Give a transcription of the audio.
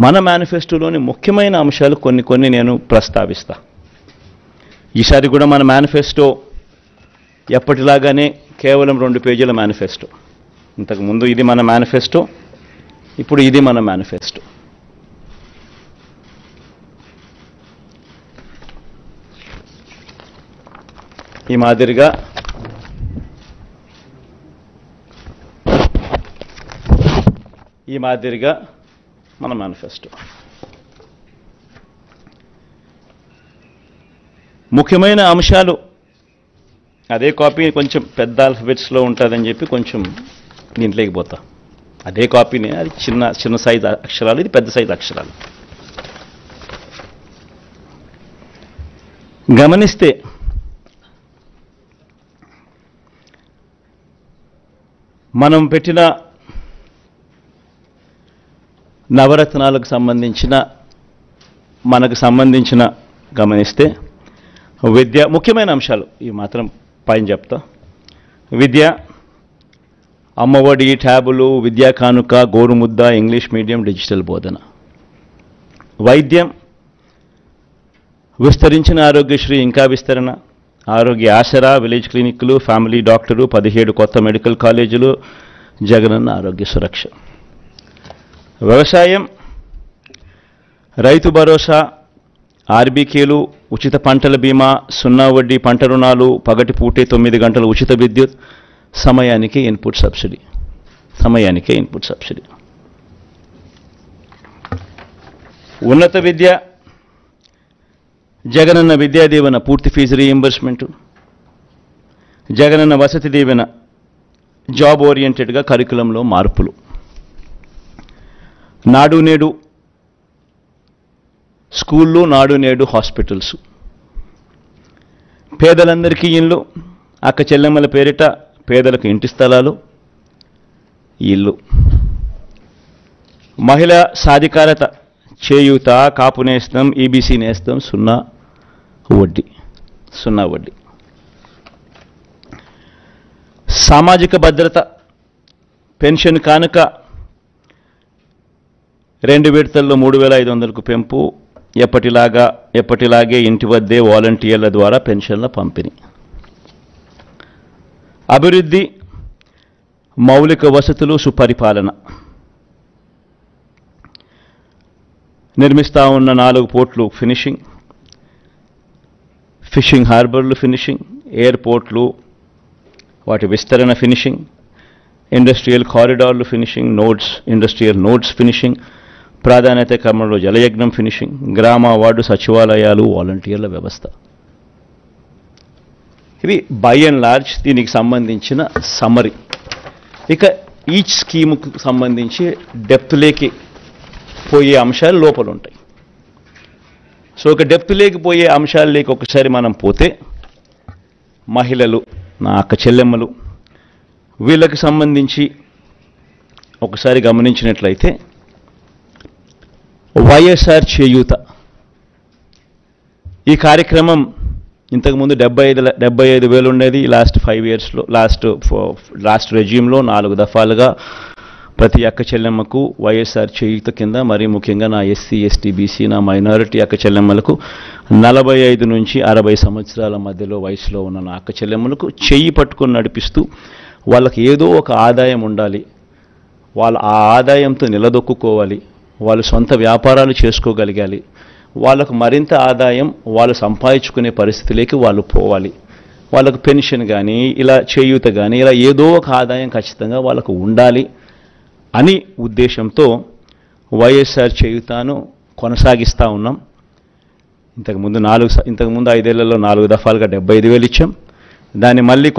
మన మేనిఫెస్టోలోని ముఖ్యమైన అంశాలు కొన్ని నేను ప్రస్తావిస్తా. ఈసారి కూడా మన మేనిఫెస్టో ఎప్పటిలాగానే కేవలం 2 పేజీల మేనిఫెస్టో. ఇంతకుముందు ఇది మన మేనిఫెస్టో, ఇప్పుడు ఇది మన మేనిఫెస్టో. ఈ మాదిరిగా మన మేనిఫెస్టో. ముఖ్యమైన అంశాలు అదే కాపీ కొంచెం పెద్ద ఆల్ఫబెట్స్లో ఉంటుందని చెప్పి కొంచెం దీంట్లోకి పోతా. అదే కాపీనే, అది చిన్న సైజు అక్షరాలు, ఇది పెద్ద సైజు అక్షరాలు. గమనిస్తే మనం పెట్టిన నవరత్నాలకు సంబంధించిన గమనిస్తే విద్య ముఖ్యమైన అంశాలు ఇవి మాత్రం పైన చెప్తా. విద్య, అమ్మఒడి, ట్యాబులు, విద్యా కానుక, గోరుముద్ద, ఇంగ్లీష్ మీడియం, డిజిటల్ బోధన. వైద్యం, విస్తరించిన ఆరోగ్యశ్రీ ఇంకా విస్తరణ, ఆరోగ్య ఆసరా, విలేజ్ క్లినిక్లు, ఫ్యామిలీ డాక్టరు, 17 కొత్త మెడికల్ కాలేజీలు, జగనన్న ఆరోగ్య సురక్ష. వ్యవసాయం, రైతు భరోసా, ఆర్బీకేలు, ఉచిత పంటల బీమా, 0 వడ్డీ పంట రుణాలు, పగటిపూటే 9 గంటల ఉచిత విద్యుత్, సమయానికే ఇన్పుట్ సబ్సిడీ. ఉన్నత విద్య, జగనన్న విద్యా దీవెన పూర్తి fee reimbursement, Jagananna Vasathi Deevena, job ఓరియంటెడ్గా కరికులంలో మార్పులు. నాడు నేడు స్కూళ్ళు, నాడు నేడు హాస్పిటల్స్. పేదలందరికీ ఇళ్ళు, అక్క చెల్లెమ్మల పేరిట పేదలకు ఇంటి స్థలాలు, ఇల్లు. మహిళా సాధికారత, చేయూత, కాపు నేస్తం, ఈబీసీ నేస్తం, 0 వడ్డీ. సామాజిక భద్రత, పెన్షన్ కానుక 2 విడతల్లో 3,500కు పెంపు, ఎప్పటిలాగే ఇంటి వద్దే వాలంటీర్ల ద్వారా పెన్షన్ల పంపిణీ. అభివృద్ధి, మౌలిక వసతులు, సుపరిపాలన. నిర్మిస్తా ఉన్న 4 పోర్ట్లు ఫినిషింగ్, ఫిషింగ్ హార్బర్లు ఫినిషింగ్, ఎయిర్పోర్ట్లు వాటి విస్తరణ ఫినిషింగ్, ఇండస్ట్రియల్ కారిడార్లు ఫినిషింగ్, ఇండస్ట్రియల్ నోడ్స్ ఫినిషింగ్, ప్రాధాన్యత క్రమంలో జలయజ్ఞం ఫినిషింగ్, గ్రామ వార్డు సచివాలయాలు, వాలంటీర్ల వ్యవస్థ. ఇవి బై అండ్ లార్జ్ దీనికి సంబంధించిన సమ్మరీ. ఇక ఈచ్ స్కీముకు సంబంధించి డెప్త్లోకి పోయే అంశాలు లోపల ఉంటాయి. సో ఒక డెప్త్లోకి పోయే అంశాలలోకి ఒకసారి మనం పోతే, మహిళలు, నా అక్క చెల్లెమ్మలు, వీళ్ళకి సంబంధించి ఒకసారి గమనించినట్లయితే వైఎస్ఆర్ చేయూత ఈ కార్యక్రమం ఇంతకుముందు 75,000 ఉండేది. లాస్ట్ 5 ఇయర్స్లో లాస్ట్ రెజ్యూమ్లో 4 దఫాలుగా ప్రతి అక్క చెల్లెమ్మకు వైఎస్ఆర్ చేయూత కింద, మరీ ముఖ్యంగా నా ఎస్సీ, ఎస్టీ, బీసీ, నా మైనారిటీ అక్క చెల్లెమ్మలకు 45 నుంచి 60 సంవత్సరాల మధ్యలో వయసులో ఉన్న నా అక్క చెల్లెమ్మలకు చెయ్యి పట్టుకొని నడిపిస్తూ వాళ్ళకి ఏదో ఒక ఆదాయం ఉండాలి, వాళ్ళు ఆ ఆదాయంతో నిలదొక్కుకోవాలి, వాళ్ళు సొంత వ్యాపారాలు చేసుకోగలగాలి, వాళ్ళకు మరింత ఆదాయం వాళ్ళు సంపాదించుకునే పరిస్థితిలోకి వాళ్ళు పోవాలి, వాళ్ళకు పెన్షన్ కానీ, ఇలా చేయూత కానీ, ఇలా ఏదో ఒక ఆదాయం ఖచ్చితంగా వాళ్ళకు ఉండాలి అని ఉద్దేశంతో వైఎస్ఆర్ చేయూతను కొనసాగిస్తూ ఉన్నాం. ఇంతకుముందు 5 ఏళ్లలో 4 దఫాలుగా 75,000 ఇచ్చాం. దాన్ని మళ్ళీ